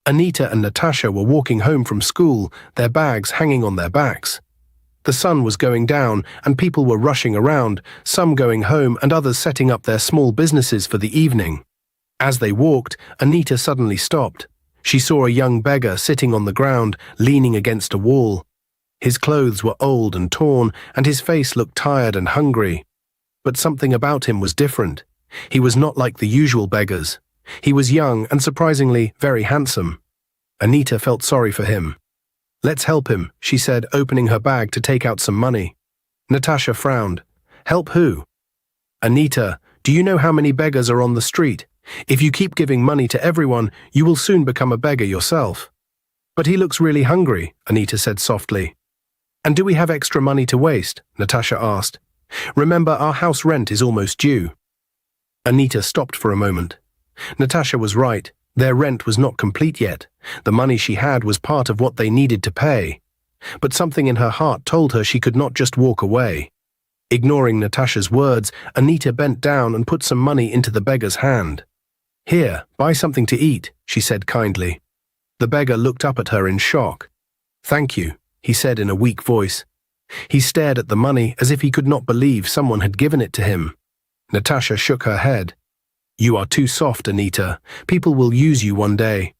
Anita and Natasha were walking home from school, their bags hanging on their backs. The sun was going down and people were rushing around, some going home and others setting up their small businesses for the evening. As they walked, Anita suddenly stopped. She saw a young beggar sitting on the ground, leaning against a wall. His clothes were old and torn, and his face looked tired and hungry. But something about him was different. He was not like the usual beggars. He was young and surprisingly very handsome. Anita felt sorry for him. "Let's help him," she said, opening her bag to take out some money. Natasha frowned. "Help who?" "Anita, do you know how many beggars are on the street? If you keep giving money to everyone, you will soon become a beggar yourself." "But he looks really hungry," Anita said softly. "And do we have extra money to waste?" Natasha asked. "Remember, our house rent is almost due." Anita stopped for a moment. Natasha was right. Their rent was not complete yet. The money she had was part of what they needed to pay. But something in her heart told her she could not just walk away. Ignoring Natasha's words, Anita bent down and put some money into the beggar's hand. "Here, buy something to eat," she said kindly. The beggar looked up at her in shock. "Thank you," he said in a weak voice. He stared at the money as if he could not believe someone had given it to him. Natasha shook her head. "You are too soft, Anita. People will use you one day."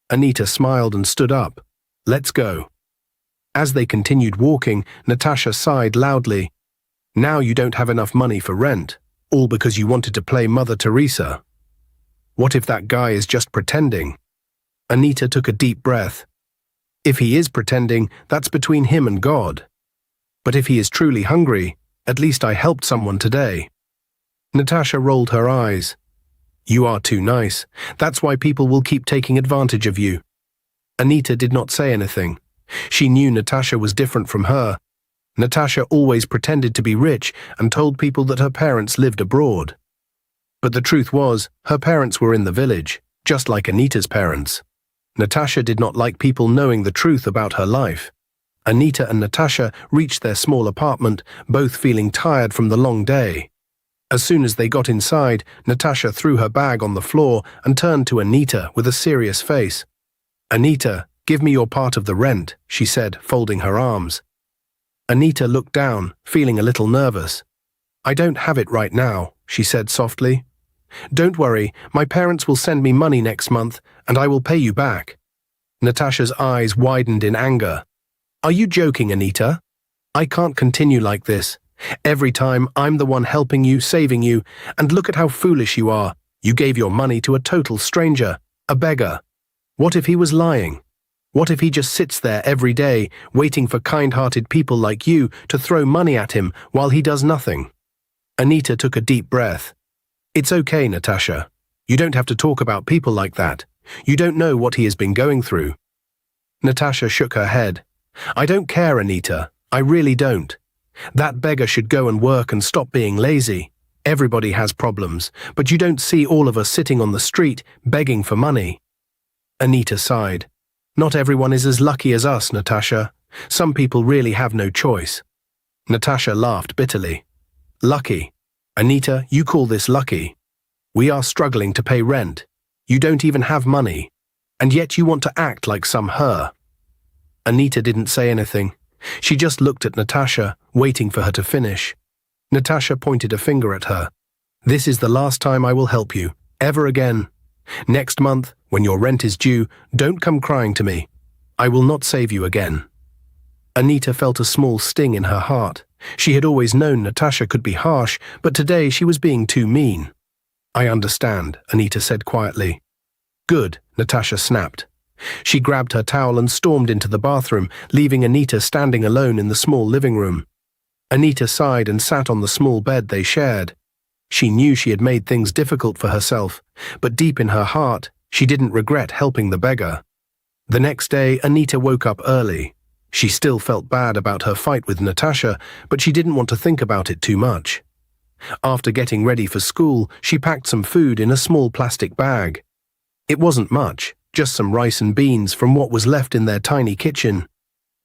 Anita smiled and stood up. "Let's go." As they continued walking, Natasha sighed loudly. "Now you don't have enough money for rent, all because you wanted to play Mother Teresa. What if that guy is just pretending?" Anita took a deep breath. "If he is pretending, that's between him and God. But if he is truly hungry, at least I helped someone today." Natasha rolled her eyes. "You are too nice. That's why people will keep taking advantage of you." Anita did not say anything. She knew Natasha was different from her. Natasha always pretended to be rich and told people that her parents lived abroad. But the truth was, her parents were in the village, just like Anita's parents. Natasha did not like people knowing the truth about her life. Anita and Natasha reached their small apartment, both feeling tired from the long day. As soon as they got inside, Natasha threw her bag on the floor and turned to Anita with a serious face. "Anita, give me your part of the rent," she said, folding her arms. Anita looked down, feeling a little nervous. "I don't have it right now," she said softly. "Don't worry, my parents will send me money next month, and I will pay you back." Natasha's eyes widened in anger. "Are you joking, Anita? I can't continue like this. Every time I'm the one helping you, saving you, and look at how foolish you are. You gave your money to a total stranger, a beggar. What if he was lying? What if he just sits there every day, waiting for kind-hearted people like you to throw money at him while he does nothing?" Anita took a deep breath. "It's okay, Natasha. You don't have to talk about people like that. You don't know what he has been going through." Natasha shook her head. "I don't care, Anita. I really don't. That beggar should go and work and stop being lazy. Everybody has problems, but you don't see all of us sitting on the street begging for money." Anita sighed. "Not everyone is as lucky as us, Natasha. Some people really have no choice." Natasha laughed bitterly. "Lucky? Anita, you call this lucky? We are struggling to pay rent. You don't even have money. And yet you want to act like some her." Anita didn't say anything. She just looked at Natasha, waiting for her to finish. Natasha pointed a finger at her. "This is the last time I will help you, ever again. Next month, when your rent is due, don't come crying to me. I will not save you again." Anita felt a small sting in her heart. She had always known Natasha could be harsh, but today she was being too mean. "I understand," Anita said quietly. "Good," Natasha snapped. She grabbed her towel and stormed into the bathroom, leaving Anita standing alone in the small living room. Anita sighed and sat on the small bed they shared. She knew she had made things difficult for herself, but deep in her heart, she didn't regret helping the beggar. The next day, Anita woke up early. She still felt bad about her fight with Natasha, but she didn't want to think about it too much. After getting ready for school, she packed some food in a small plastic bag. It wasn't much, just some rice and beans from what was left in their tiny kitchen.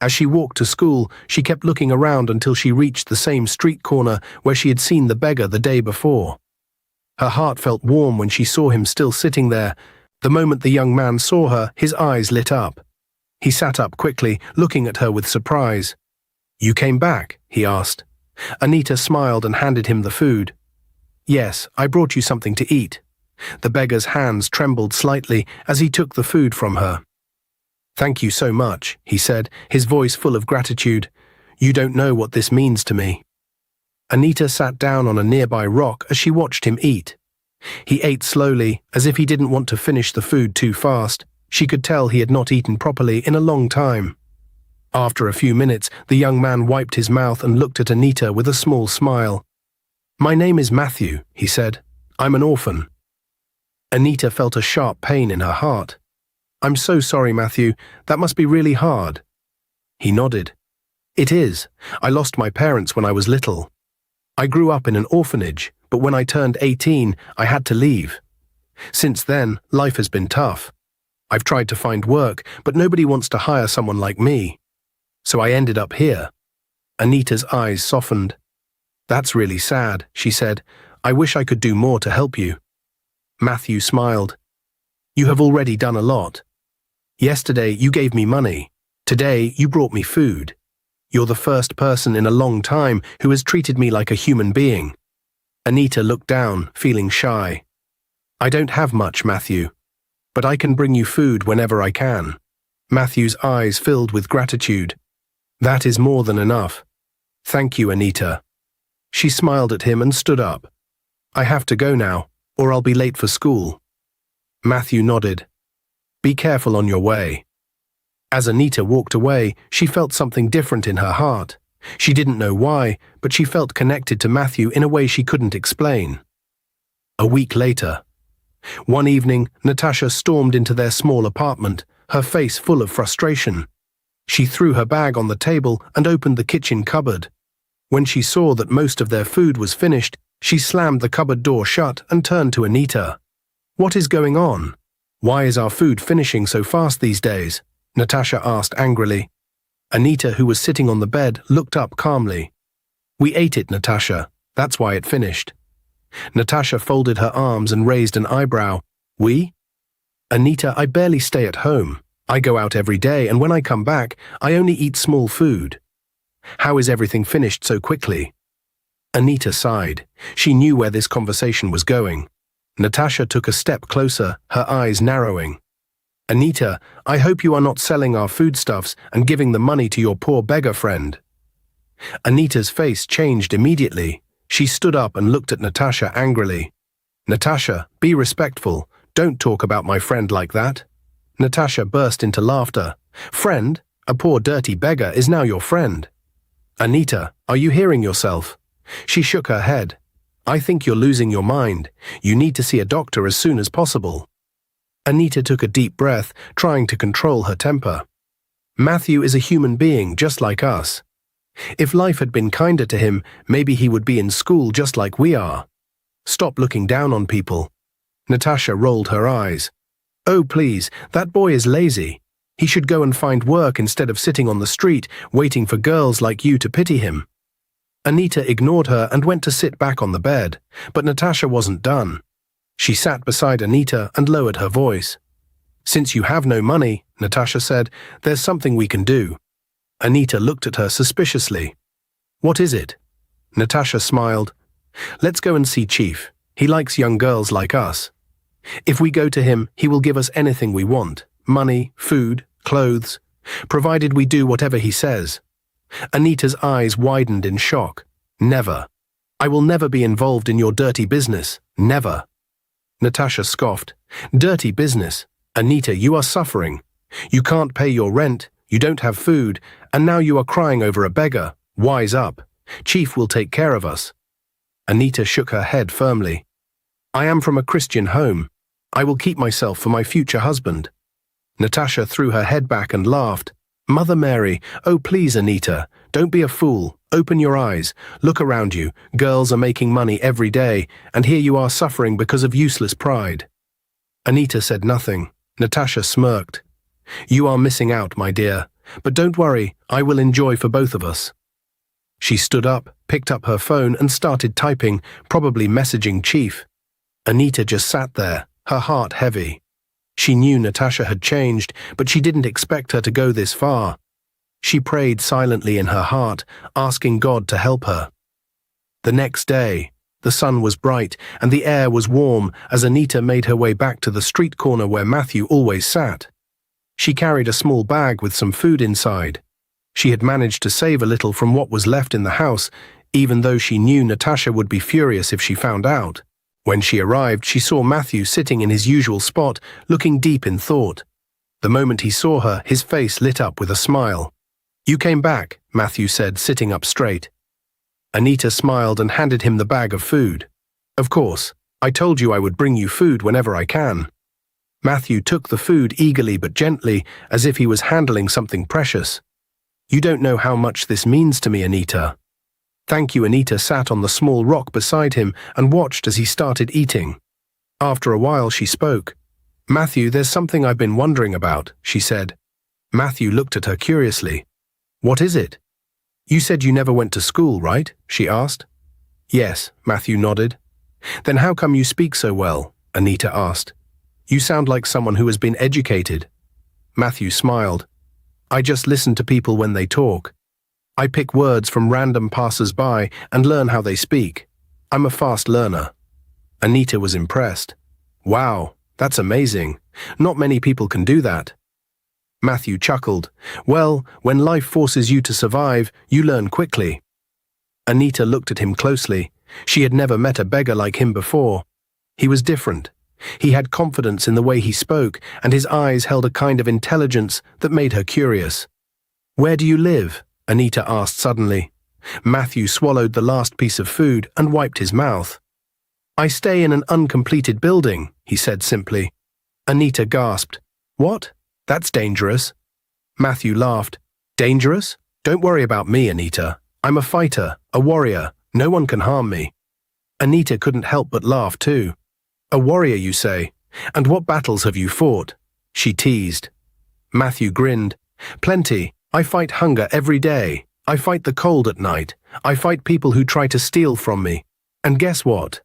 As she walked to school, she kept looking around until she reached the same street corner where she had seen the beggar the day before. Her heart felt warm when she saw him still sitting there, The moment the young man saw her, his eyes lit up. He sat up quickly, looking at her with surprise. "You came back?" he asked. Anita smiled and handed him the food. "Yes, I brought you something to eat." The beggar's hands trembled slightly as he took the food from her. "Thank you so much," he said, his voice full of gratitude. "You don't know what this means to me." Anita sat down on a nearby rock as she watched him eat. He ate slowly, as if he didn't want to finish the food too fast. She could tell he had not eaten properly in a long time. After a few minutes, the young man wiped his mouth and looked at Anita with a small smile. "My name is Matthew," he said. "I'm an orphan." Anita felt a sharp pain in her heart. "I'm so sorry, Matthew. That must be really hard." He nodded. "It is. I lost my parents when I was little. I grew up in an orphanage, but when I turned 18, I had to leave. Since then, life has been tough. I've tried to find work, but nobody wants to hire someone like me. So I ended up here." Anita's eyes softened. "That's really sad," she said. "I wish I could do more to help you." Matthew smiled. "You have already done a lot. Yesterday you gave me money. Today you brought me food. You're the first person in a long time who has treated me like a human being." Anita looked down, feeling shy. "I don't have much, Matthew, but I can bring you food whenever I can." Matthew's eyes filled with gratitude. "That is more than enough. Thank you, Anita." She smiled at him and stood up. "I have to go now, or I'll be late for school." Matthew nodded. "Be careful on your way." As Anita walked away, she felt something different in her heart. She didn't know why, but she felt connected to Matthew in a way she couldn't explain. A week later. One evening, Natasha stormed into their small apartment, her face full of frustration. She threw her bag on the table and opened the kitchen cupboard. When she saw that most of their food was finished, she slammed the cupboard door shut and turned to Anita. "What is going on? Why is our food finishing so fast these days?" Natasha asked angrily. Anita, who was sitting on the bed, looked up calmly. "We ate it, Natasha. That's why it finished." Natasha folded her arms and raised an eyebrow. "We?" "Anita, I barely stay at home. I go out every day, and when I come back, I only eat small food. How is everything finished so quickly?" Anita sighed. She knew where this conversation was going. Natasha took a step closer, her eyes narrowing. "Anita, I hope you are not selling our foodstuffs and giving the money to your poor beggar friend." Anita's face changed immediately. She stood up and looked at Natasha angrily. "Natasha, be respectful. Don't talk about my friend like that." Natasha burst into laughter. "Friend? A poor dirty beggar is now your friend." "Anita, are you hearing yourself?" She shook her head. "I think you're losing your mind. You need to see a doctor as soon as possible." Anita took a deep breath, trying to control her temper. "Matthew is a human being just like us. If life had been kinder to him, maybe he would be in school just like we are. Stop looking down on people." Natasha rolled her eyes. "Oh, please, that boy is lazy. He should go and find work instead of sitting on the street, waiting for girls like you to pity him." Anita ignored her and went to sit back on the bed, but Natasha wasn't done. She sat beside Anita and lowered her voice. "Since you have no money," Natasha said, "there's something we can do." Anita looked at her suspiciously. "What is it?" Natasha smiled. "Let's go and see Chief. He likes young girls like us. If we go to him, he will give us anything we want, money, food, clothes, provided we do whatever he says." Anita's eyes widened in shock. "Never. I will never be involved in your dirty business. Never." Natasha scoffed. "Dirty business? Anita, you are suffering. You can't pay your rent, you don't have food, and now you are crying over a beggar. Wise up. Chief will take care of us." Anita shook her head firmly. "I am from a Christian home. I will keep myself for my future husband." Natasha threw her head back and laughed. "Mother Mary, oh please, Anita, don't be a fool. Open your eyes. Look around you. Girls are making money every day, and here you are suffering because of useless pride." Anita said nothing. Natasha smirked. "You are missing out, my dear. But don't worry, I will enjoy for both of us." She stood up, picked up her phone and started typing, probably messaging Chief. Anita just sat there, her heart heavy. She knew Natasha had changed, but she didn't expect her to go this far. She prayed silently in her heart, asking God to help her. The next day, the sun was bright and the air was warm as Anita made her way back to the street corner where Matthew always sat. She carried a small bag with some food inside. She had managed to save a little from what was left in the house, even though she knew Natasha would be furious if she found out. When she arrived, she saw Matthew sitting in his usual spot, looking deep in thought. The moment he saw her, his face lit up with a smile. "You came back," Matthew said, sitting up straight. Anita smiled and handed him the bag of food. "Of course, I told you I would bring you food whenever I can." Matthew took the food eagerly but gently, as if he was handling something precious. "You don't know how much this means to me, Anita." "Thank you." Anita sat on the small rock beside him and watched as he started eating. After a while she spoke. "Matthew, there's something I've been wondering about," she said. Matthew looked at her curiously. "What is it?" "You said you never went to school, right?" she asked. "Yes," Matthew nodded. "Then how come you speak so well?" Anita asked. "You sound like someone who has been educated." Matthew smiled. "I just listen to people when they talk. I pick words from random passers-by and learn how they speak. I'm a fast learner." Anita was impressed. "Wow, that's amazing. Not many people can do that." Matthew chuckled. "Well, when life forces you to survive, you learn quickly." Anita looked at him closely. She had never met a beggar like him before. He was different. He had confidence in the way he spoke, and his eyes held a kind of intelligence that made her curious. "Where do you live?" Anita asked suddenly. Matthew swallowed the last piece of food and wiped his mouth. "I stay in an uncompleted building," he said simply. Anita gasped. "What? That's dangerous." Matthew laughed. "Dangerous? Don't worry about me, Anita. I'm a fighter, a warrior. No one can harm me." Anita couldn't help but laugh too. "A warrior, you say? And what battles have you fought?" she teased. Matthew grinned. "Plenty. I fight hunger every day. I fight the cold at night. I fight people who try to steal from me. And guess what?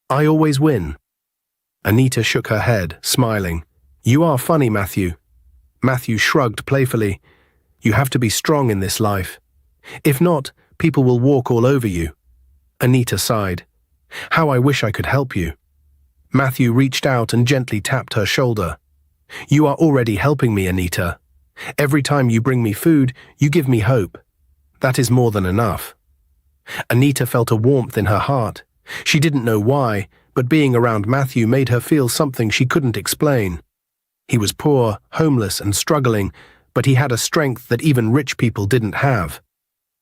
I always win." Anita shook her head, smiling. "You are funny, Matthew." Matthew shrugged playfully. "You have to be strong in this life. If not, people will walk all over you." Anita sighed. "How I wish I could help you." Matthew reached out and gently tapped her shoulder. "You are already helping me, Anita. Every time you bring me food, you give me hope. That is more than enough." Anita felt a warmth in her heart. She didn't know why, but being around Matthew made her feel something she couldn't explain. He was poor, homeless, and struggling, but he had a strength that even rich people didn't have.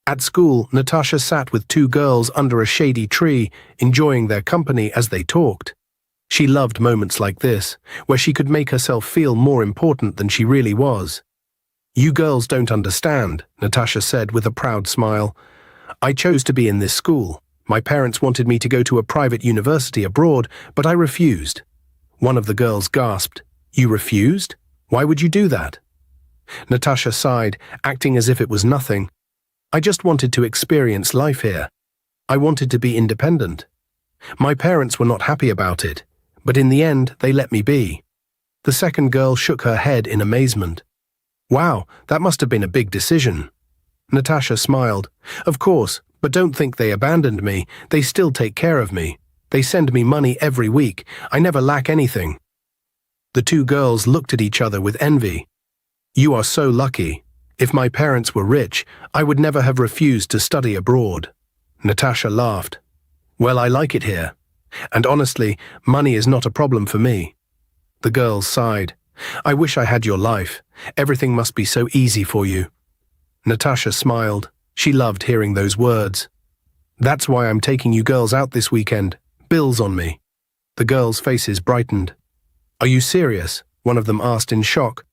At school, Natasha sat with two girls under a shady tree, enjoying their company as they talked. She loved moments like this, where she could make herself feel more important than she really was. "You girls don't understand," Natasha said with a proud smile. "I chose to be in this school. My parents wanted me to go to a private university abroad, but I refused." One of the girls gasped. "You refused? Why would you do that?" Natasha sighed, acting as if it was nothing. "I just wanted to experience life here. I wanted to be independent. My parents were not happy about it, but in the end they let me be." The second girl shook her head in amazement. "Wow, that must have been a big decision." Natasha smiled. "Of course, but don't think they abandoned me. They still take care of me. They send me money every week. I never lack anything." The two girls looked at each other with envy. "You are so lucky. If my parents were rich, I would never have refused to study abroad." Natasha laughed. "Well, I like it here. And honestly, money is not a problem for me." The girls sighed. "I wish I had your life. Everything must be so easy for you." Natasha smiled. She loved hearing those words. "That's why I'm taking you girls out this weekend. Bills on me." The girls' faces brightened. "Are you serious?" one of them asked in shock.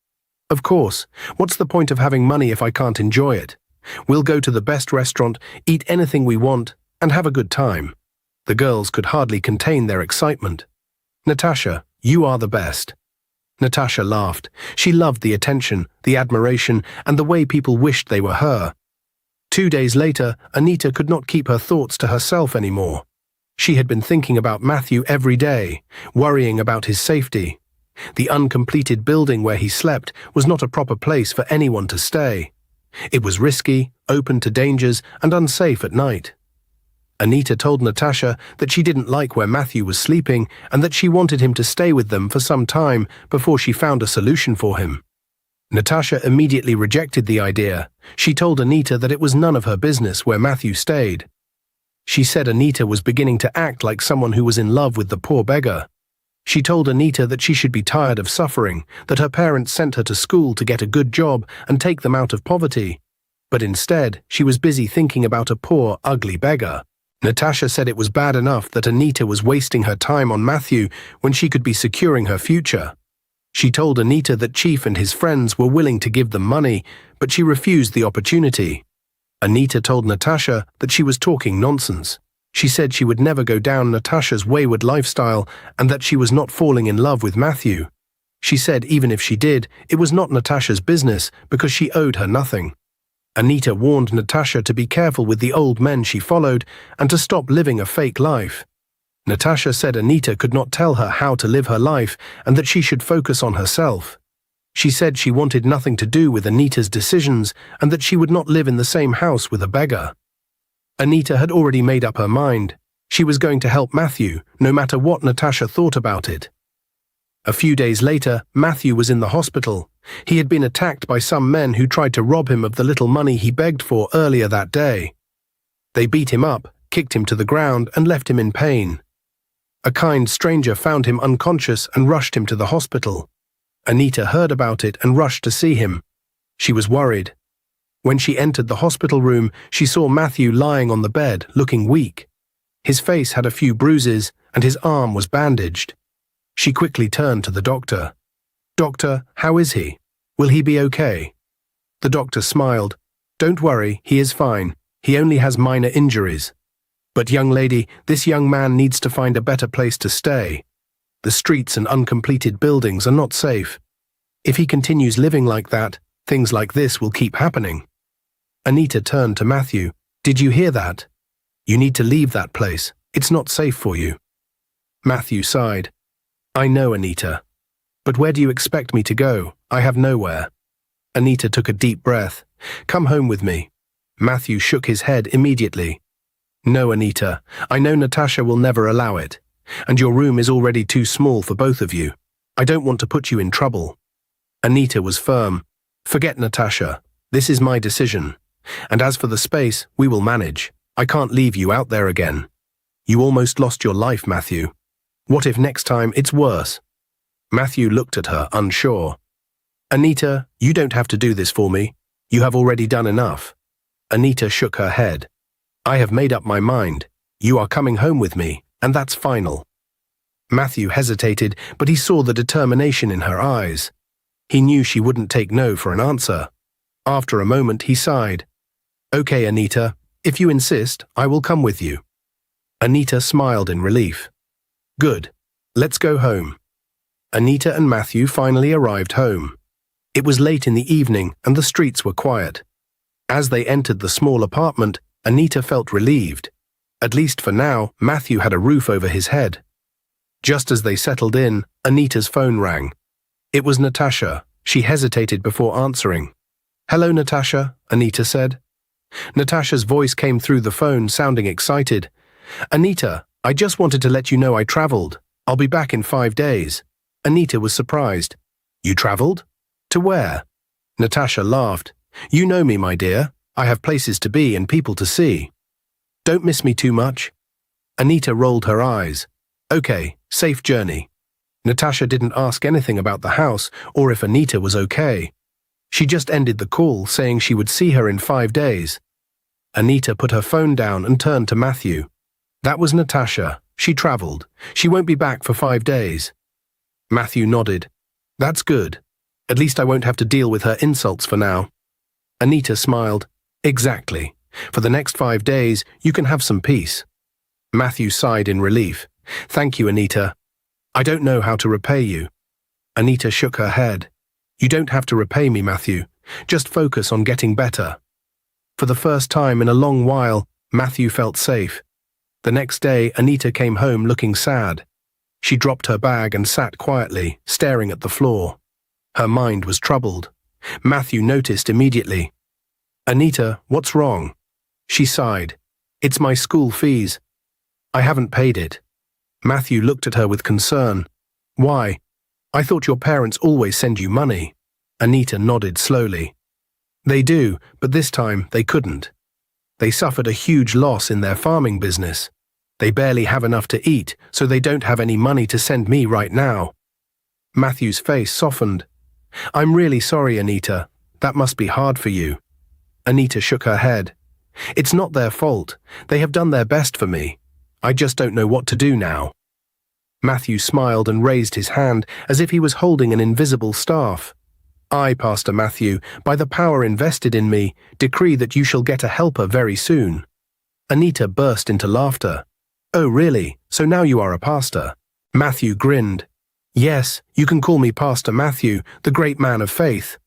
"Of course. What's the point of having money if I can't enjoy it? We'll go to the best restaurant, eat anything we want, and have a good time." The girls could hardly contain their excitement. "Natasha, you are the best." Natasha laughed. She loved the attention, the admiration, and the way people wished they were her. 2 days later, Anita could not keep her thoughts to herself anymore. She had been thinking about Matthew every day, worrying about his safety. The uncompleted building where he slept was not a proper place for anyone to stay. It was risky, open to dangers, and unsafe at night. Anita told Natasha that she didn't like where Matthew was sleeping and that she wanted him to stay with them for some time before she found a solution for him. Natasha immediately rejected the idea. She told Anita that it was none of her business where Matthew stayed. She said Anita was beginning to act like someone who was in love with the poor beggar. She told Anita that she should be tired of suffering, that her parents sent her to school to get a good job and take them out of poverty. But instead, she was busy thinking about a poor, ugly beggar. Natasha said it was bad enough that Anita was wasting her time on Matthew when she could be securing her future. She told Anita that Chief and his friends were willing to give them money, but she refused the opportunity. Anita told Natasha that she was talking nonsense. She said she would never go down Natasha's wayward lifestyle and that she was not falling in love with Matthew. She said even if she did, it was not Natasha's business because she owed her nothing. Anita warned Natasha to be careful with the old men she followed and to stop living a fake life. Natasha said Anita could not tell her how to live her life and that she should focus on herself. She said she wanted nothing to do with Anita's decisions and that she would not live in the same house with a beggar. Anita had already made up her mind. She was going to help Matthew, no matter what Natasha thought about it. A few days later, Matthew was in the hospital. He had been attacked by some men who tried to rob him of the little money he begged for earlier that day. They beat him up, kicked him to the ground, and left him in pain. A kind stranger found him unconscious and rushed him to the hospital. Anita heard about it and rushed to see him. She was worried. When she entered the hospital room, she saw Matthew lying on the bed, looking weak. His face had a few bruises, and his arm was bandaged. She quickly turned to the doctor. "Doctor, how is he? Will he be okay?" The doctor smiled. "Don't worry, he is fine. He only has minor injuries. But young lady, this young man needs to find a better place to stay. The streets and uncompleted buildings are not safe. If he continues living like that, things like this will keep happening." Anita turned to Matthew. "Did you hear that? You need to leave that place. It's not safe for you." Matthew sighed. "I know, Anita. But where do you expect me to go? I have nowhere." Anita took a deep breath. "Come home with me." Matthew shook his head immediately. "No, Anita. I know Natasha will never allow it. And your room is already too small for both of you. I don't want to put you in trouble." Anita was firm. "Forget Natasha. This is my decision. And as for the space, we will manage. I can't leave you out there again. You almost lost your life, Matthew. What if next time it's worse?" Matthew looked at her, unsure. "Anita, you don't have to do this for me. You have already done enough." Anita shook her head. "I have made up my mind. You are coming home with me, and that's final." Matthew hesitated, but he saw the determination in her eyes. He knew she wouldn't take no for an answer. After a moment, he sighed. "Okay, Anita, if you insist, I will come with you." Anita smiled in relief. "Good. Let's go home." Anita and Matthew finally arrived home. It was late in the evening and the streets were quiet. As they entered the small apartment, Anita felt relieved. At least for now, Matthew had a roof over his head. Just as they settled in, Anita's phone rang. It was Natasha. She hesitated before answering. "Hello, Natasha," Anita said. Natasha's voice came through the phone, sounding excited. "Anita, I just wanted to let you know I traveled. I'll be back in 5 days." Anita was surprised. "You traveled? To where?" Natasha laughed. "You know me, my dear. I have places to be and people to see. Don't miss me too much." Anita rolled her eyes. "Okay, safe journey." Natasha didn't ask anything about the house or if Anita was okay. She just ended the call, saying she would see her in 5 days. Anita put her phone down and turned to Matthew. "That was Natasha. She traveled. She won't be back for 5 days." Matthew nodded. "That's good. At least I won't have to deal with her insults for now." Anita smiled. "Exactly. For the next 5 days, you can have some peace." Matthew sighed in relief. "Thank you, Anita. I don't know how to repay you." Anita shook her head. "You don't have to repay me, Matthew. Just focus on getting better." For the first time in a long while, Matthew felt safe. The next day, Anita came home looking sad. She dropped her bag and sat quietly, staring at the floor. Her mind was troubled. Matthew noticed immediately. "Anita, what's wrong?" She sighed. "It's my school fees. I haven't paid it." Matthew looked at her with concern. "Why? I thought your parents always send you money." Anita nodded slowly. "They do, but this time they couldn't. They suffered a huge loss in their farming business. They barely have enough to eat, so they don't have any money to send me right now." Matthew's face softened. "I'm really sorry, Anita. That must be hard for you." Anita shook her head. "It's not their fault. They have done their best for me. I just don't know what to do now." Matthew smiled and raised his hand as if he was holding an invisible staff. "I, Pastor Matthew, by the power invested in me, decree that you shall get a helper very soon." Anita burst into laughter. "Oh, really? So now you are a pastor?" Matthew grinned. "Yes, you can call me Pastor Matthew, the great man of faith."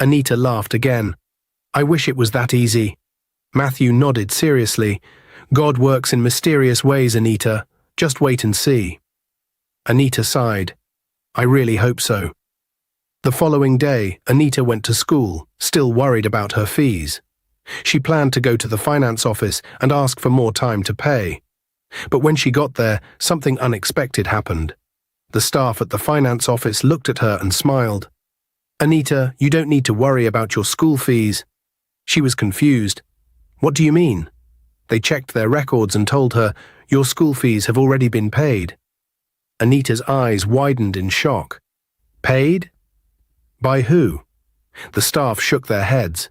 Anita laughed again. "I wish it was that easy." Matthew nodded seriously. "God works in mysterious ways, Anita. Just wait and see." Anita sighed. "I really hope so." The following day, Anita went to school, still worried about her fees. She planned to go to the finance office and ask for more time to pay. But when she got there, something unexpected happened. The staff at the finance office looked at her and smiled. "Anita, you don't need to worry about your school fees." She was confused. "What do you mean?" They checked their records and told her, "Your school fees have already been paid." Anita's eyes widened in shock. "Paid? By who?" The staff shook their heads.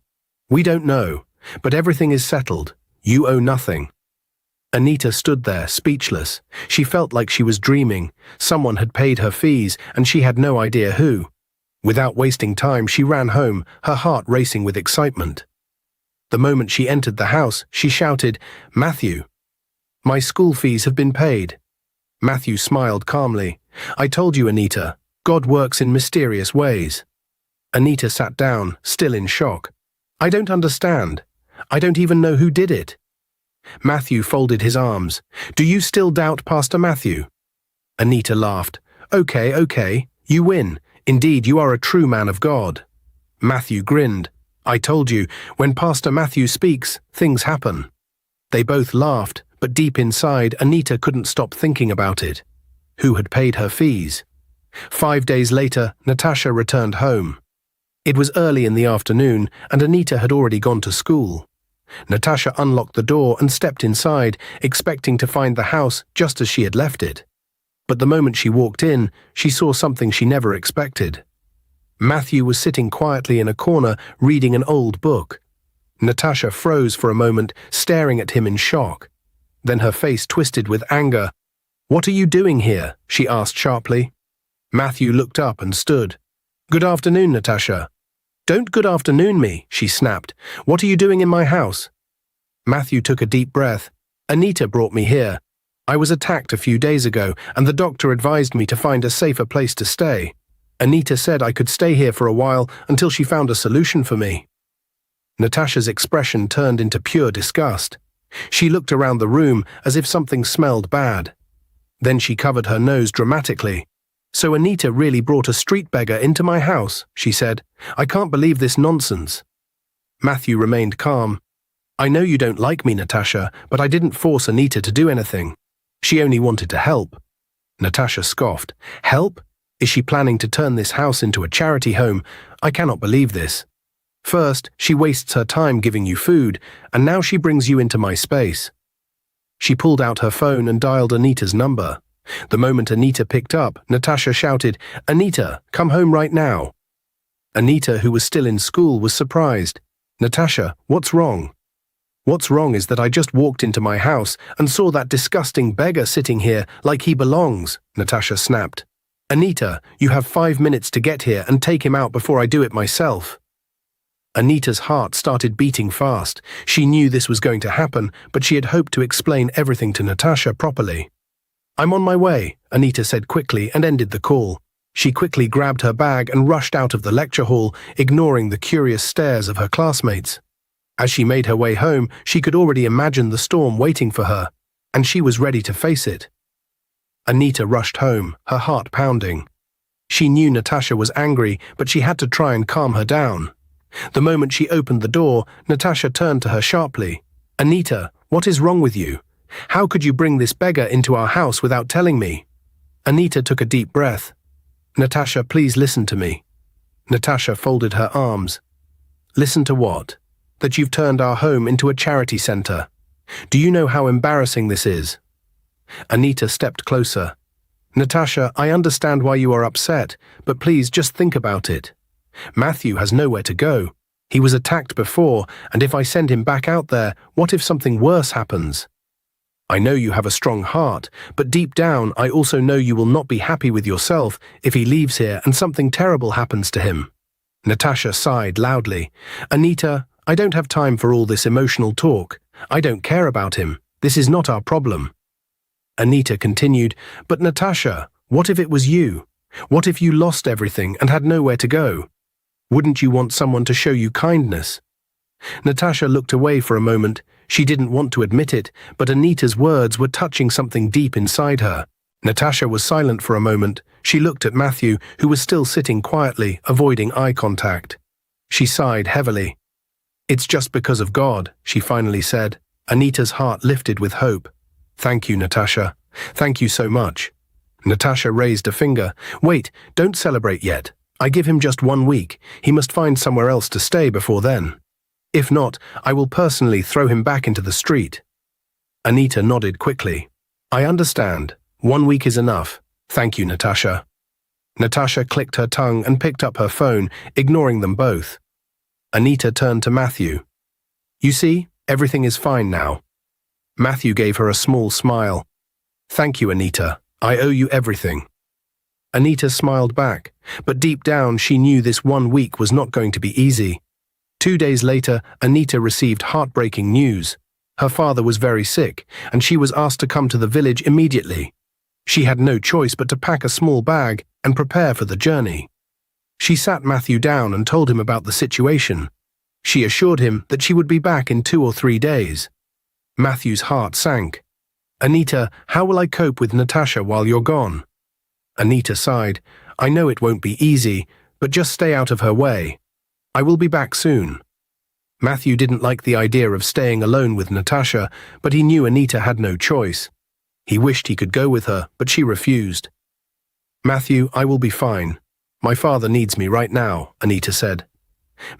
"We don't know, but everything is settled. You owe nothing." Anita stood there, speechless. She felt like she was dreaming. Someone had paid her fees, and she had no idea who. Without wasting time, she ran home, her heart racing with excitement. The moment she entered the house, she shouted, "Matthew, my school fees have been paid." Matthew smiled calmly. "I told you, Anita, God works in mysterious ways." Anita sat down, still in shock. "I don't understand. I don't even know who did it." Matthew folded his arms. "Do you still doubt Pastor Matthew?" Anita laughed. Okay, you win. Indeed, you are a true man of God." Matthew grinned. "I told you, when Pastor Matthew speaks, things happen." They both laughed, but deep inside, Anita couldn't stop thinking about it. Who had paid her fees? 5 days later, Natasha returned home. It was early in the afternoon, and Anita had already gone to school. Natasha unlocked the door and stepped inside, expecting to find the house just as she had left it. But the moment she walked in, she saw something she never expected. Matthew was sitting quietly in a corner, reading an old book. Natasha froze for a moment, staring at him in shock. Then her face twisted with anger. "What are you doing here?" she asked sharply. Matthew looked up and stood. "Good afternoon, Natasha." "Don't good afternoon me," she snapped. "What are you doing in my house?" Matthew took a deep breath. "Anita brought me here. I was attacked a few days ago, and the doctor advised me to find a safer place to stay. Anita said I could stay here for a while until she found a solution for me." Natasha's expression turned into pure disgust. She looked around the room as if something smelled bad. Then she covered her nose dramatically. "So Anita really brought a street beggar into my house," she said. "I can't believe this nonsense." Matthew remained calm. "I know you don't like me, Natasha, but I didn't force Anita to do anything. She only wanted to help." Natasha scoffed. "Help? Is she planning to turn this house into a charity home? I cannot believe this. First, she wastes her time giving you food, and now she brings you into my space." She pulled out her phone and dialed Anita's number. The moment Anita picked up, Natasha shouted, "Anita, come home right now." Anita, who was still in school, was surprised. "Natasha, what's wrong?" "What's wrong is that I just walked into my house and saw that disgusting beggar sitting here like he belongs," Natasha snapped. "Anita, you have 5 minutes to get here and take him out before I do it myself." Anita's heart started beating fast. She knew this was going to happen, but she had hoped to explain everything to Natasha properly. "I'm on my way," Anita said quickly and ended the call. She quickly grabbed her bag and rushed out of the lecture hall, ignoring the curious stares of her classmates. As she made her way home, she could already imagine the storm waiting for her, and she was ready to face it. Anita rushed home, her heart pounding. She knew Natasha was angry, but she had to try and calm her down. The moment she opened the door, Natasha turned to her sharply. "Anita, what is wrong with you? How could you bring this beggar into our house without telling me?" Anita took a deep breath. "Natasha, please listen to me." Natasha folded her arms. "Listen to what? That you've turned our home into a charity center. Do you know how embarrassing this is?" Anita stepped closer. "Natasha, I understand why you are upset, but please just think about it. Matthew has nowhere to go. He was attacked before, and if I send him back out there, what if something worse happens? I know you have a strong heart, but deep down I also know you will not be happy with yourself if he leaves here and something terrible happens to him." Natasha sighed loudly. "Anita, I don't have time for all this emotional talk. I don't care about him. This is not our problem." Anita continued, "But Natasha, what if it was you? What if you lost everything and had nowhere to go? Wouldn't you want someone to show you kindness?" Natasha looked away for a moment. She didn't want to admit it, but Anita's words were touching something deep inside her. Natasha was silent for a moment. She looked at Matthew, who was still sitting quietly, avoiding eye contact. She sighed heavily. "It's just because of God," she finally said. Anita's heart lifted with hope. "Thank you, Natasha. Thank you so much." Natasha raised a finger. "Wait, don't celebrate yet. I give him just 1 week. He must find somewhere else to stay before then. If not, I will personally throw him back into the street." Anita nodded quickly. "I understand. 1 week is enough. Thank you, Natasha." Natasha clicked her tongue and picked up her phone, ignoring them both. Anita turned to Matthew. "You see, everything is fine now." Matthew gave her a small smile. "Thank you, Anita. I owe you everything." Anita smiled back, but deep down she knew this 1 week was not going to be easy. 2 days later, Anita received heartbreaking news. Her father was very sick, and she was asked to come to the village immediately. She had no choice but to pack a small bag and prepare for the journey. She sat Matthew down and told him about the situation. She assured him that she would be back in 2 or 3 days. Matthew's heart sank. "Anita, how will I cope with Natasha while you're gone?" Anita sighed. "I know it won't be easy, but just stay out of her way. I will be back soon." Matthew didn't like the idea of staying alone with Natasha, but he knew Anita had no choice. He wished he could go with her, but she refused. "Matthew, I will be fine. My father needs me right now," Anita said.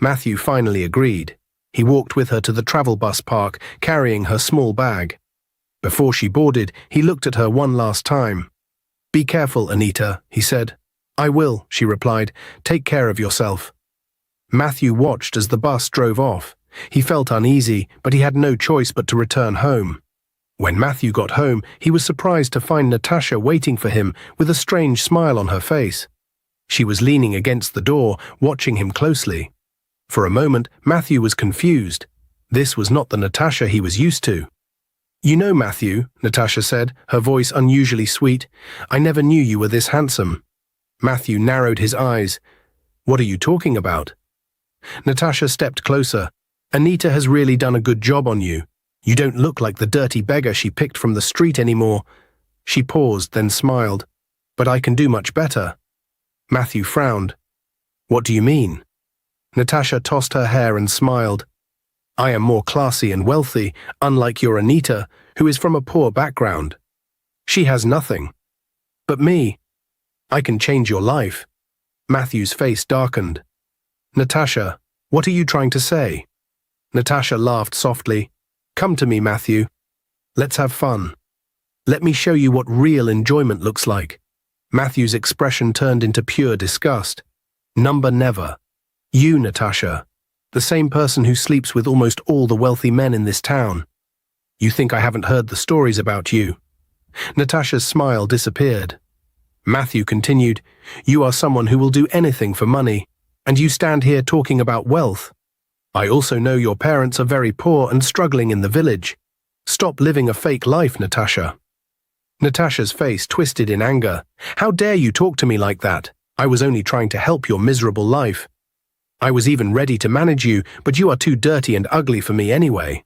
Matthew finally agreed. He walked with her to the travel bus park, carrying her small bag. Before she boarded, he looked at her one last time. "Be careful, Anita," he said. "I will," she replied. "Take care of yourself." Matthew watched as the bus drove off. He felt uneasy, but he had no choice but to return home. When Matthew got home, he was surprised to find Natasha waiting for him with a strange smile on her face. She was leaning against the door, watching him closely. For a moment, Matthew was confused. This was not the Natasha he was used to. "You know, Matthew," Natasha said, her voice unusually sweet, "I never knew you were this handsome." Matthew narrowed his eyes. "What are you talking about?" Natasha stepped closer. "Anita has really done a good job on you. You don't look like the dirty beggar she picked from the street anymore." She paused, then smiled. "But I can do much better." Matthew frowned. "What do you mean?" Natasha tossed her hair and smiled. "I am more classy and wealthy, unlike your Anita, who is from a poor background. She has nothing. But me, I can change your life." Matthew's face darkened. "Natasha, what are you trying to say?" Natasha laughed softly. "Come to me, Matthew. Let's have fun. Let me show you what real enjoyment looks like." Matthew's expression turned into pure disgust. "Number never. You, Natasha, the same person who sleeps with almost all the wealthy men in this town. You think I haven't heard the stories about you?" Natasha's smile disappeared. Matthew continued, "You are someone who will do anything for money, and you stand here talking about wealth. I also know your parents are very poor and struggling in the village. Stop living a fake life, Natasha." Natasha's face twisted in anger. "How dare you talk to me like that? I was only trying to help your miserable life. I was even ready to manage you, but you are too dirty and ugly for me anyway."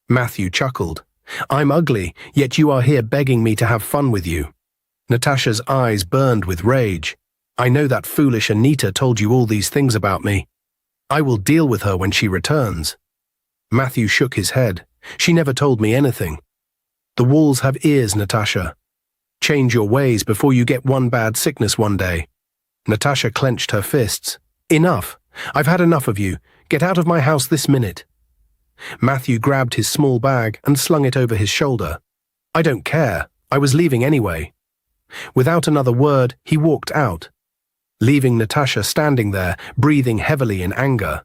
Matthew chuckled. "I'm ugly, yet you are here begging me to have fun with you. Natasha's eyes burned with rage. I know that foolish Anita told you all these things about me. I will deal with her when she returns. Matthew shook his head. She never told me anything. The walls have ears, Natasha. Change your ways before you get one bad sickness one day. Natasha clenched her fists. Enough. I've had enough of you. Get out of my house this minute. Matthew grabbed his small bag and slung it over his shoulder. I don't care. I was leaving anyway. Without another word, he walked out, leaving Natasha standing there, breathing heavily in anger.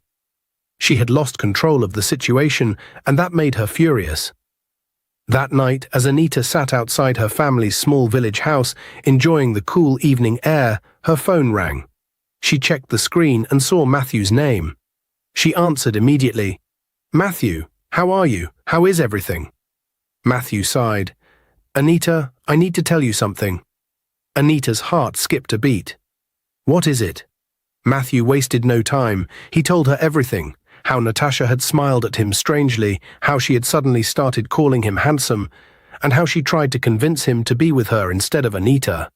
She had lost control of the situation, and that made her furious. That night, as Anita sat outside her family's small village house, enjoying the cool evening air, her phone rang. She checked the screen and saw Matthew's name. She answered immediately. Matthew, how are you? How is everything? Matthew sighed. Anita, I need to tell you something. Anita's heart skipped a beat. What is it? Matthew wasted no time. He told her everything. How Natasha had smiled at him strangely, how she had suddenly started calling him handsome, and how she tried to convince him to be with her instead of Anita.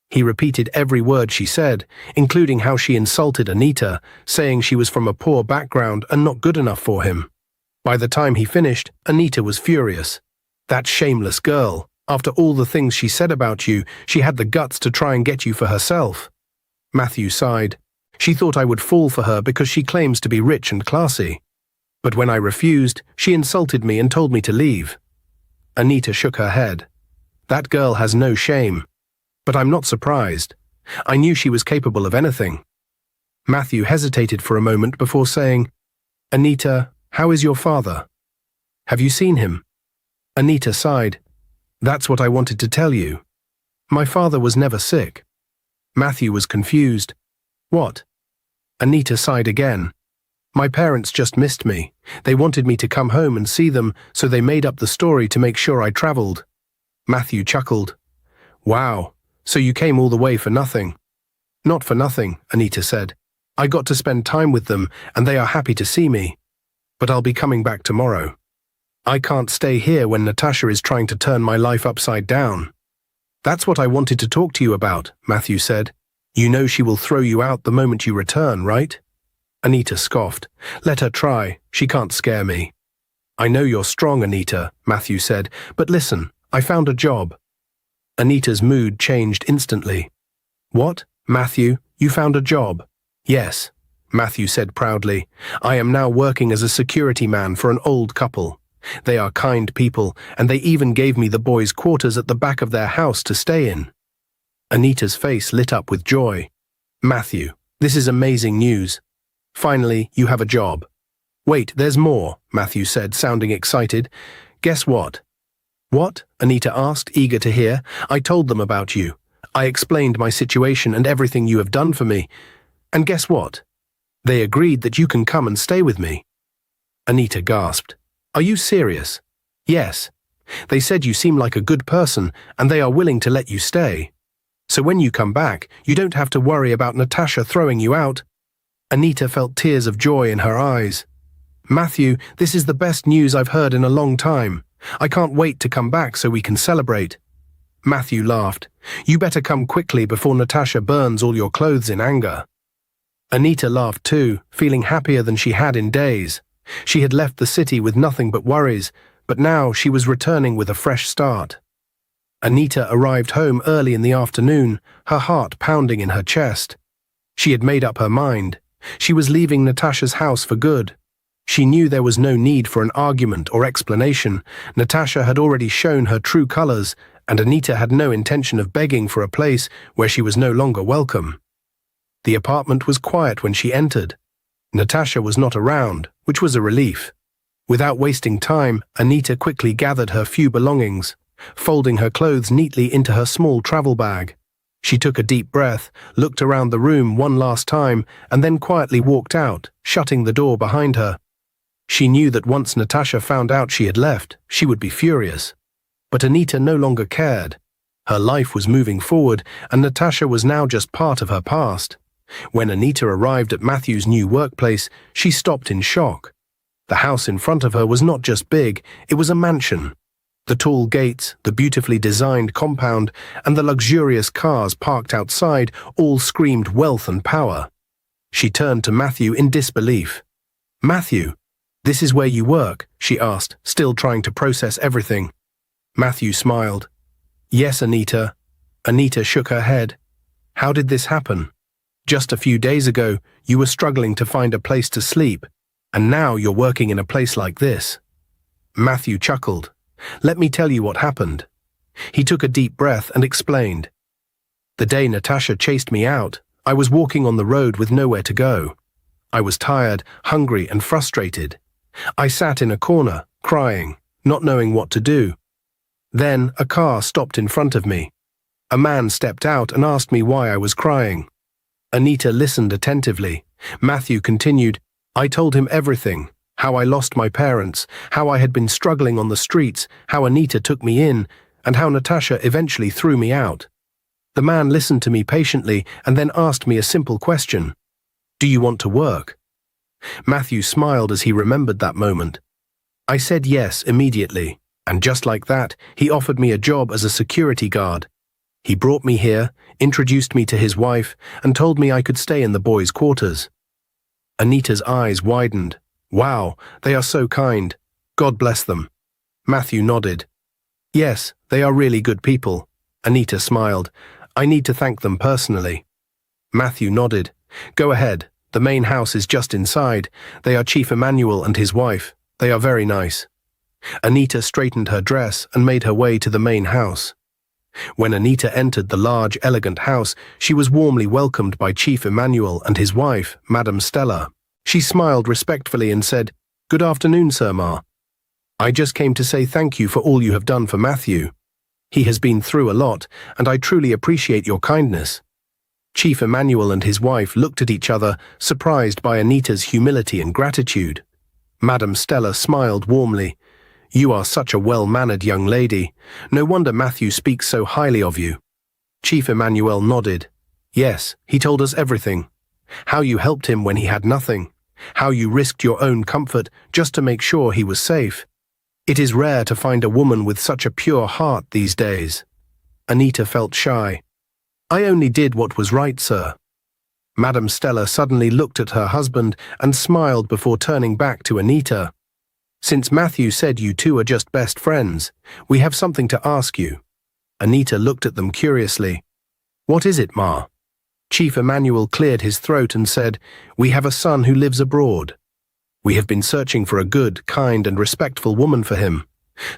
He repeated every word she said, including how she insulted Anita, saying she was from a poor background and not good enough for him. By the time he finished, Anita was furious. That shameless girl. After all the things she said about you, she had the guts to try and get you for herself. Matthew sighed. She thought I would fall for her because she claims to be rich and classy. But when I refused, she insulted me and told me to leave. Anita shook her head. That girl has no shame. But I'm not surprised. I knew she was capable of anything. Matthew hesitated for a moment before saying, Anita, how is your father? Have you seen him? Anita sighed. That's what I wanted to tell you. My father was never sick. Matthew was confused. What? Anita sighed again. My parents just missed me. They wanted me to come home and see them, so they made up the story to make sure I traveled. Matthew chuckled. Wow, so you came all the way for nothing. Not for nothing, Anita said. I got to spend time with them, and they are happy to see me. But I'll be coming back tomorrow. I can't stay here when Natasha is trying to turn my life upside down. That's what I wanted to talk to you about, Matthew said. You know she will throw you out the moment you return, right? Anita scoffed. Let her try. She can't scare me. I know you're strong, Anita, Matthew said, but listen, I found a job. Anita's mood changed instantly. What, Matthew, you found a job? Yes, Matthew said proudly. I am now working as a security man for an old couple. They are kind people, and they even gave me the boys' quarters at the back of their house to stay in. Anita's face lit up with joy. Matthew, this is amazing news. Finally, you have a job. Wait, there's more, Matthew said, sounding excited. Guess what? What? Anita asked, eager to hear. I told them about you. I explained my situation and everything you have done for me. And guess what? They agreed that you can come and stay with me. Anita gasped. Are you serious? Yes. They said you seem like a good person and they are willing to let you stay. So when you come back, you don't have to worry about Natasha throwing you out. Anita felt tears of joy in her eyes. Matthew, this is the best news I've heard in a long time. I can't wait to come back so we can celebrate. Matthew laughed. You better come quickly before Natasha burns all your clothes in anger. Anita laughed too, feeling happier than she had in days. She had left the city with nothing but worries, but now she was returning with a fresh start. Anita arrived home early in the afternoon, her heart pounding in her chest. She had made up her mind. She was leaving Natasha's house for good. She knew there was no need for an argument or explanation. Natasha had already shown her true colors, and Anita had no intention of begging for a place where she was no longer welcome. The apartment was quiet when she entered. Natasha was not around, which was a relief. Without wasting time, Anita quickly gathered her few belongings, folding her clothes neatly into her small travel bag. She took a deep breath, looked around the room one last time, and then quietly walked out, shutting the door behind her. She knew that once Natasha found out she had left, she would be furious. But Anita no longer cared. Her life was moving forward, and Natasha was now just part of her past. When Anita arrived at Matthew's new workplace, she stopped in shock. The house in front of her was not just big, it was a mansion. The tall gates, the beautifully designed compound, and the luxurious cars parked outside all screamed wealth and power. She turned to Matthew in disbelief. "Matthew, this is where you work?" she asked, still trying to process everything. Matthew smiled. "Yes, Anita." Anita shook her head. "How did this happen? Just a few days ago, you were struggling to find a place to sleep, and now you're working in a place like this." Matthew chuckled. "Let me tell you what happened." He took a deep breath and explained. "The day Natasha chased me out, I was walking on the road with nowhere to go. I was tired, hungry, and frustrated. I sat in a corner, crying, not knowing what to do. Then a car stopped in front of me. A man stepped out and asked me why I was crying." Anita listened attentively. Matthew continued, "I told him everything. How I lost my parents, how I had been struggling on the streets, how Anita took me in, and how Natasha eventually threw me out. The man listened to me patiently and then asked me a simple question. 'Do you want to work?' Matthew smiled as he remembered that moment. I said yes immediately, and just like that, he offered me a job as a security guard. He brought me here, introduced me to his wife, and told me I could stay in the boys' quarters." Anita's eyes widened. "Wow, they are so kind. God bless them." Matthew nodded. "Yes, they are really good people." Anita smiled. "I need to thank them personally." Matthew nodded. "Go ahead. The main house is just inside. They are Chief Emmanuel and his wife. They are very nice." Anita straightened her dress and made her way to the main house. When Anita entered the large, elegant house, she was warmly welcomed by Chief Emmanuel and his wife, Madame Stella. She smiled respectfully and said, "Good afternoon, Sir Ma. I just came to say thank you for all you have done for Matthew. He has been through a lot, and I truly appreciate your kindness." Chief Emmanuel and his wife looked at each other, surprised by Anita's humility and gratitude. Madame Stella smiled warmly. "You are such a well-mannered young lady. No wonder Matthew speaks so highly of you." Chief Emmanuel nodded. "Yes, he told us everything. How you helped him when he had nothing. How you risked your own comfort just to make sure he was safe. It is rare to find a woman with such a pure heart these days." Anita felt shy. "I only did what was right, sir." Madame Stella suddenly looked at her husband and smiled before turning back to Anita. "Since Matthew said you two are just best friends, we have something to ask you." Anita looked at them curiously. "What is it, Ma?" Chief Emmanuel cleared his throat and said, "We have a son who lives abroad. We have been searching for a good, kind, and respectful woman for him.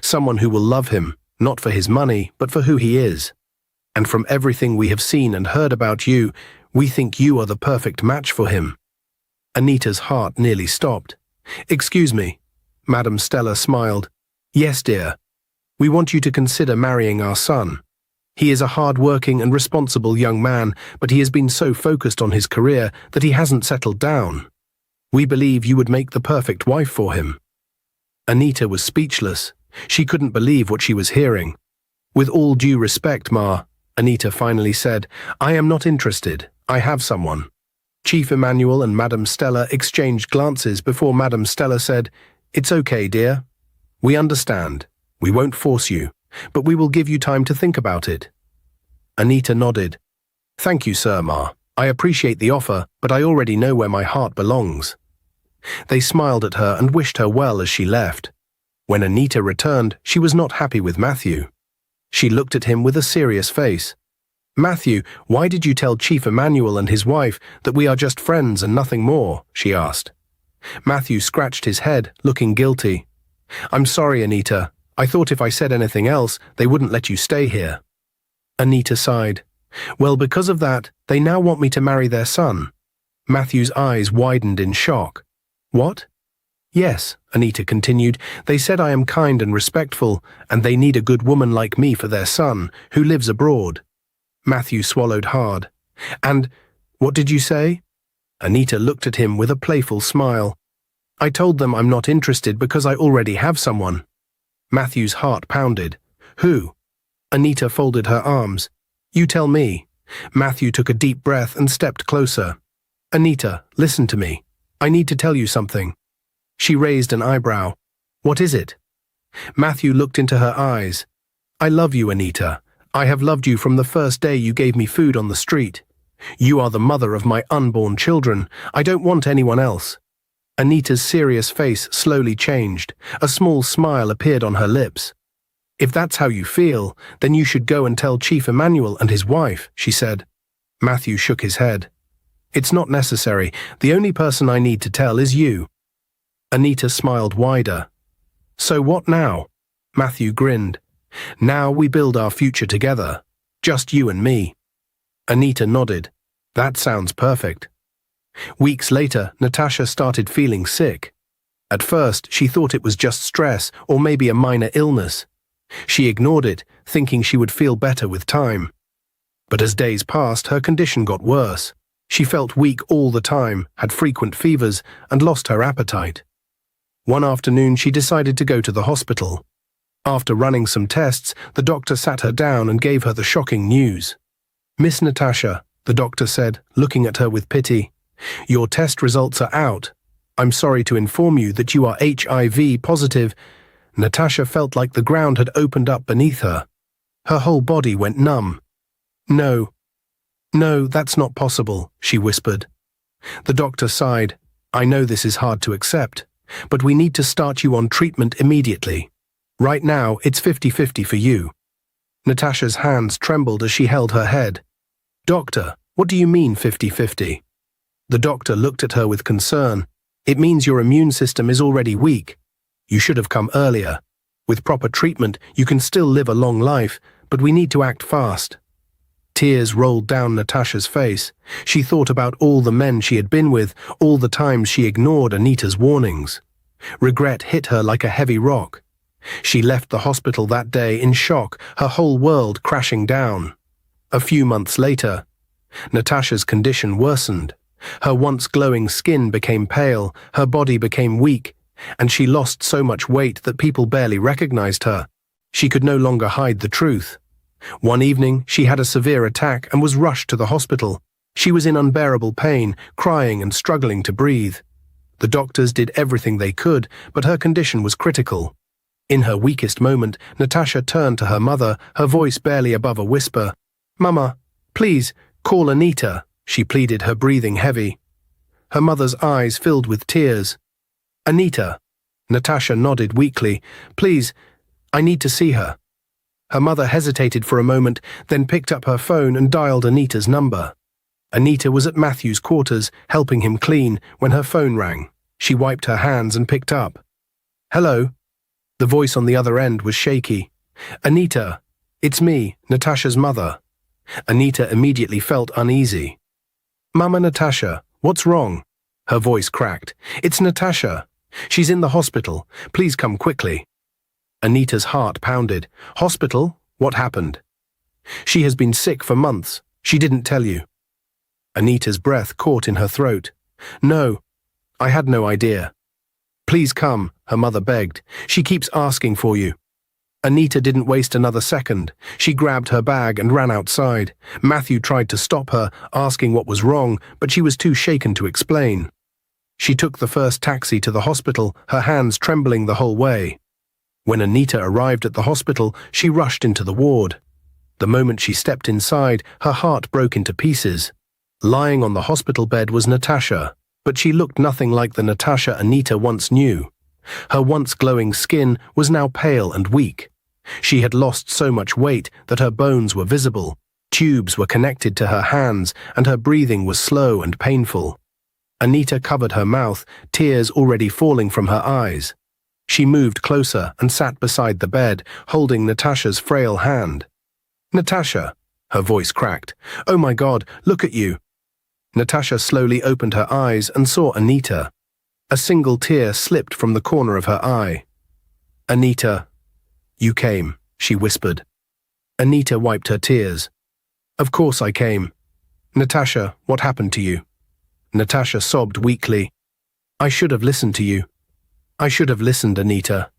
Someone who will love him, not for his money, but for who he is. And from everything we have seen and heard about you, we think you are the perfect match for him." Anita's heart nearly stopped. "Excuse me." Madame Stella smiled. "Yes, dear. We want you to consider marrying our son. He is a hard-working and responsible young man, but he has been so focused on his career that he hasn't settled down. We believe you would make the perfect wife for him." Anita was speechless. She couldn't believe what she was hearing. "With all due respect, Ma," Anita finally said, "I am not interested. I have someone." Chief Emmanuel and Madame Stella exchanged glances before Madame Stella said, "It's okay, dear. We understand. We won't force you, but we will give you time to think about it." Anita nodded. "Thank you, Sir Ma. I appreciate the offer, but I already know where my heart belongs." They smiled at her and wished her well as she left. When Anita returned, she was not happy with Matthew. She looked at him with a serious face. "Matthew, why did you tell Chief Emmanuel and his wife that we are just friends and nothing more?" she asked. Matthew scratched his head, looking guilty. "I'm sorry, Anita. I thought if I said anything else, they wouldn't let you stay here." Anita sighed. "Well, because of that, they now want me to marry their son." Matthew's eyes widened in shock. "What?" "Yes," Anita continued, "they said I am kind and respectful, and they need a good woman like me for their son, who lives abroad." Matthew swallowed hard. "And what did you say?" Anita looked at him with a playful smile. "I told them I'm not interested because I already have someone." Matthew's heart pounded. "Who?" Anita folded her arms. "You tell me." Matthew took a deep breath and stepped closer. "Anita, listen to me. I need to tell you something." She raised an eyebrow. "What is it?" Matthew looked into her eyes. I love you, Anita. I have loved you from the first day you gave me food on the street. You are the mother of my unborn children. I don't want anyone else. Anita's serious face slowly changed. A small smile appeared on her lips. If that's how you feel, then you should go and tell Chief Emmanuel and his wife, she said. Matthew shook his head. It's not necessary. The only person I need to tell is you. Anita smiled wider. So what now? Matthew grinned. Now we build our future together. Just you and me. Anita nodded. That sounds perfect. Weeks later, Natasha started feeling sick. At first, she thought it was just stress or maybe a minor illness. She ignored it, thinking she would feel better with time. But as days passed, her condition got worse. She felt weak all the time, had frequent fevers, and lost her appetite. One afternoon, she decided to go to the hospital. After running some tests, the doctor sat her down and gave her the shocking news. Miss Natasha, the doctor said, looking at her with pity, your test results are out. I'm sorry to inform you that you are HIV positive. Natasha felt like the ground had opened up beneath her. Her whole body went numb. No, that's not possible, she whispered. The doctor sighed. I know this is hard to accept, but we need to start you on treatment immediately. Right now, it's 50-50 for you. Natasha's hands trembled as she held her head. Doctor, what do you mean 50-50? The doctor looked at her with concern. It means your immune system is already weak. You should have come earlier. With proper treatment, you can still live a long life, but we need to act fast. Tears rolled down Natasha's face. She thought about all the men she had been with, all the times she ignored Anita's warnings. Regret hit her like a heavy rock. She left the hospital that day in shock, her whole world crashing down. A few months later, Natasha's condition worsened. Her once glowing skin became pale, her body became weak, and she lost so much weight that people barely recognized her. She could no longer hide the truth. One evening, she had a severe attack and was rushed to the hospital. She was in unbearable pain, crying and struggling to breathe. The doctors did everything they could, but her condition was critical. In her weakest moment, Natasha turned to her mother, her voice barely above a whisper. Mama, please, call Anita, she pleaded, her breathing heavy. Her mother's eyes filled with tears. Anita. Natasha nodded weakly. Please, I need to see her. Her mother hesitated for a moment, then picked up her phone and dialed Anita's number. Anita was at Matthew's quarters, helping him clean, when her phone rang. She wiped her hands and picked up. Hello? The voice on the other end was shaky. Anita, it's me, Natasha's mother. Anita immediately felt uneasy. Mama Natasha, what's wrong? Her voice cracked. It's Natasha. She's in the hospital. Please come quickly. Anita's heart pounded. Hospital? What happened? She has been sick for months. She didn't tell you. Anita's breath caught in her throat. No, I had no idea. Please come, her mother begged. She keeps asking for you. Anita didn't waste another second. She grabbed her bag and ran outside. Matthew tried to stop her, asking what was wrong, but she was too shaken to explain. She took the first taxi to the hospital, her hands trembling the whole way. When Anita arrived at the hospital, she rushed into the ward. The moment she stepped inside, her heart broke into pieces. Lying on the hospital bed was Natasha, but she looked nothing like the Natasha Anita once knew. Her once glowing skin was now pale and weak. She had lost so much weight that her bones were visible. Tubes were connected to her hands, and her breathing was slow and painful. Anita covered her mouth, tears already falling from her eyes. She moved closer and sat beside the bed, holding Natasha's frail hand. Natasha, her voice cracked. Oh my God, look at you. Natasha slowly opened her eyes and saw Anita. A single tear slipped from the corner of her eye. Anita, you came, she whispered. Anita wiped her tears. Of course I came. Natasha, what happened to you? Natasha sobbed weakly. I should have listened to you. I should have listened, Anita.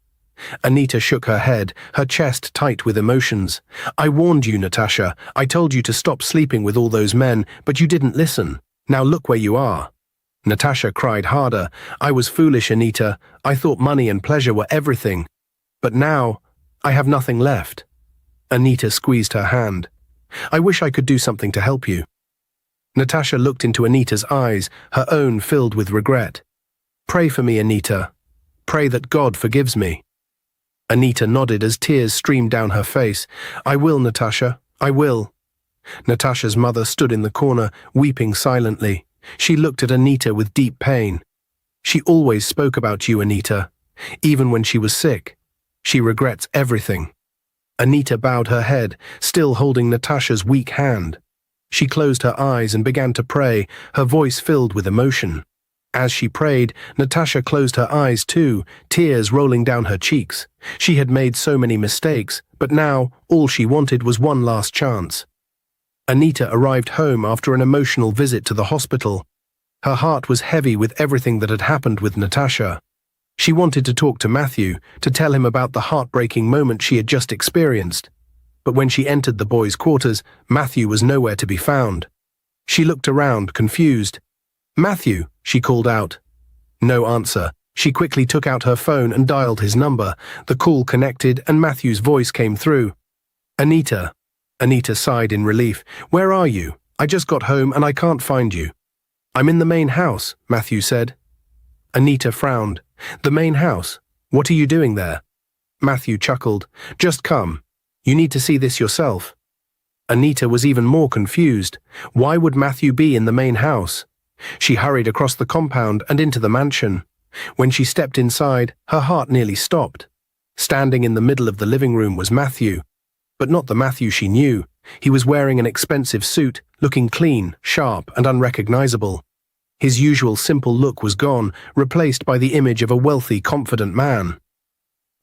Anita shook her head, her chest tight with emotions. I warned you, Natasha. I told you to stop sleeping with all those men, but you didn't listen. Now look where you are. Natasha cried harder. I was foolish, Anita. I thought money and pleasure were everything. But now, I have nothing left. Anita squeezed her hand. I wish I could do something to help you. Natasha looked into Anita's eyes, her own filled with regret. Pray for me, Anita. Pray that God forgives me. Anita nodded as tears streamed down her face. I will, Natasha, I will. Natasha's mother stood in the corner, weeping silently. She looked at Anita with deep pain. She always spoke about you, Anita, even when she was sick. She regrets everything. Anita bowed her head, still holding Natasha's weak hand. She closed her eyes and began to pray, her voice filled with emotion. As she prayed, Natasha closed her eyes too, tears rolling down her cheeks. She had made so many mistakes, but now all she wanted was one last chance. Anita arrived home after an emotional visit to the hospital. Her heart was heavy with everything that had happened with Natasha. She wanted to talk to Matthew, to tell him about the heartbreaking moment she had just experienced. But when she entered the boys' quarters, Matthew was nowhere to be found. She looked around, confused. Matthew, she called out. No answer. She quickly took out her phone and dialed his number. The call connected and Matthew's voice came through. Anita. Anita sighed in relief. Where are you? I just got home and I can't find you. I'm in the main house, Matthew said. Anita frowned. The main house? What are you doing there? Matthew chuckled. Just come. You need to see this yourself. Anita was even more confused. Why would Matthew be in the main house? She hurried across the compound and into the mansion. When she stepped inside, her heart nearly stopped. Standing in the middle of the living room was Matthew. But not the Matthew she knew. He was wearing an expensive suit, looking clean, sharp, and unrecognizable. His usual simple look was gone, replaced by the image of a wealthy, confident man.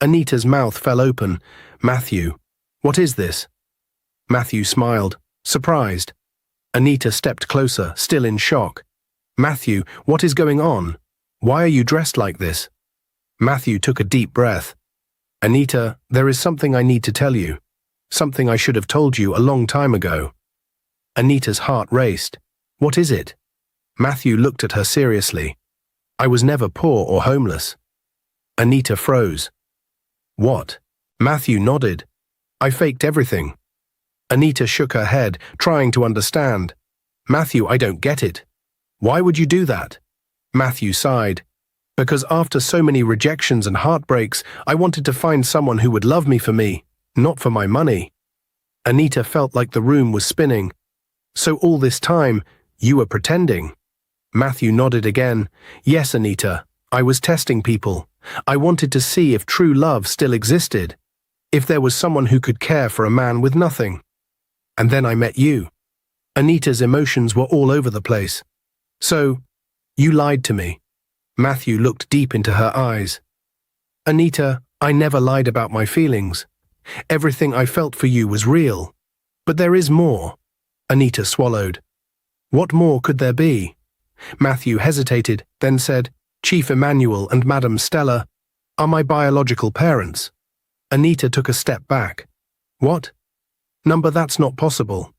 Anita's mouth fell open. Matthew, what is this? Matthew smiled, surprised. Anita stepped closer, still in shock. Matthew, what is going on? Why are you dressed like this? Matthew took a deep breath. Anita, there is something I need to tell you. Something I should have told you a long time ago. Anita's heart raced. What is it? Matthew looked at her seriously. I was never poor or homeless. Anita froze. What? Matthew nodded. I faked everything. Anita shook her head, trying to understand. Matthew, I don't get it. Why would you do that? Matthew sighed. Because after so many rejections and heartbreaks, I wanted to find someone who would love me for me, not for my money. Anita felt like the room was spinning. So all this time, you were pretending? Matthew nodded again. Yes, Anita, I was testing people. I wanted to see if true love still existed. If there was someone who could care for a man with nothing. And then I met you. Anita's emotions were all over the place. So, you lied to me. Matthew looked deep into her eyes. Anita, I never lied about my feelings. Everything I felt for you was real. But there is more. Anita swallowed. What more could there be? Matthew hesitated, then said, Chief Emmanuel and Madam Stella are my biological parents. Anita took a step back. What? Number, that's not possible.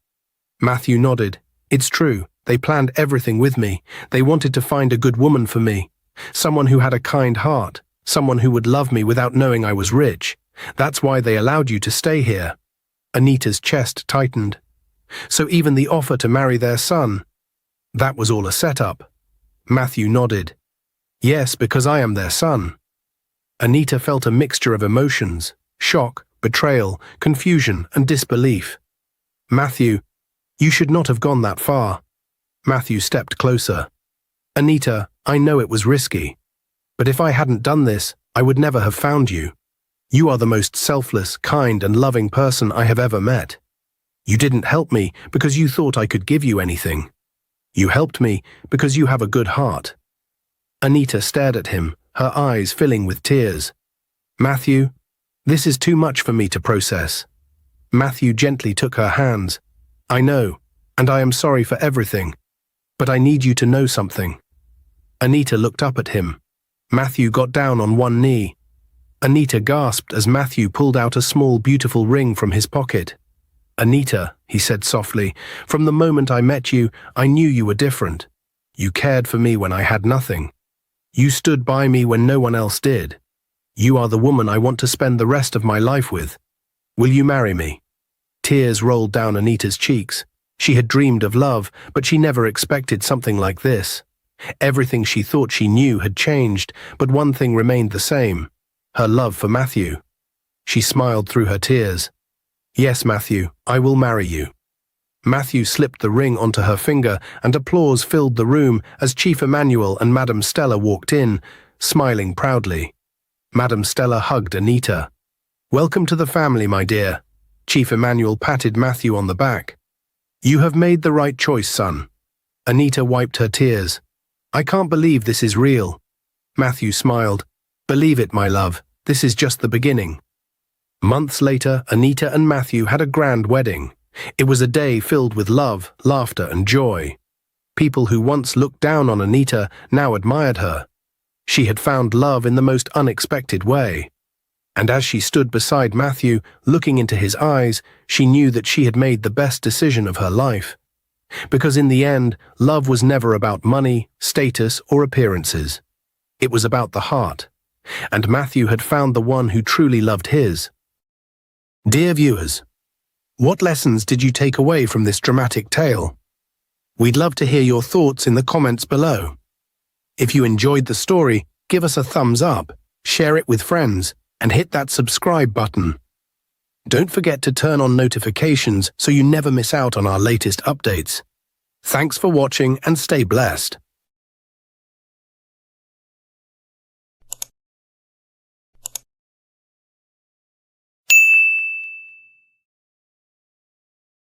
Matthew nodded. It's true. They planned everything with me. They wanted to find a good woman for me. Someone who had a kind heart. Someone who would love me without knowing I was rich. That's why they allowed you to stay here. Anita's chest tightened. So even the offer to marry their son, that was all a setup. Matthew nodded. Yes, because I am their son. Anita felt a mixture of emotions, shock, betrayal, confusion, and disbelief. Matthew, you should not have gone that far. Matthew stepped closer. Anita, I know it was risky. But if I hadn't done this, I would never have found you. You are the most selfless, kind, and loving person I have ever met. You didn't help me because you thought I could give you anything. You helped me because you have a good heart. Anita stared at him, her eyes filling with tears. Matthew, this is too much for me to process. Matthew gently took her hands. I know, and I am sorry for everything. But I need you to know something. Anita looked up at him. Matthew got down on one knee. Anita gasped as Matthew pulled out a small, beautiful ring from his pocket. Anita, he said softly, from the moment I met you, I knew you were different. You cared for me when I had nothing. You stood by me when no one else did. You are the woman I want to spend the rest of my life with. Will you marry me?" Tears rolled down Anita's cheeks. She had dreamed of love, but she never expected something like this. Everything she thought she knew had changed, but one thing remained the same: her love for Matthew. She smiled through her tears. "Yes, Matthew, I will marry you." Matthew slipped the ring onto her finger, and applause filled the room as Chief Emmanuel and Madame Stella walked in, smiling proudly. Madame Stella hugged Anita. "Welcome to the family, my dear." Chief Emmanuel patted Matthew on the back. "You have made the right choice, son." Anita wiped her tears. "I can't believe this is real." Matthew smiled. "Believe it, my love. This is just the beginning." Months later, Anita and Matthew had a grand wedding. It was a day filled with love, laughter, and joy. People who once looked down on Anita now admired her. She had found love in the most unexpected way. And as she stood beside Matthew, looking into his eyes, she knew that she had made the best decision of her life. Because in the end, love was never about money, status, or appearances. It was about the heart. And Matthew had found the one who truly loved his. Dear viewers, what lessons did you take away from this dramatic tale? We'd love to hear your thoughts in the comments below. If you enjoyed the story, give us a thumbs up, share it with friends, and hit that subscribe button. Don't forget to turn on notifications so you never miss out on our latest updates. Thanks for watching and stay blessed.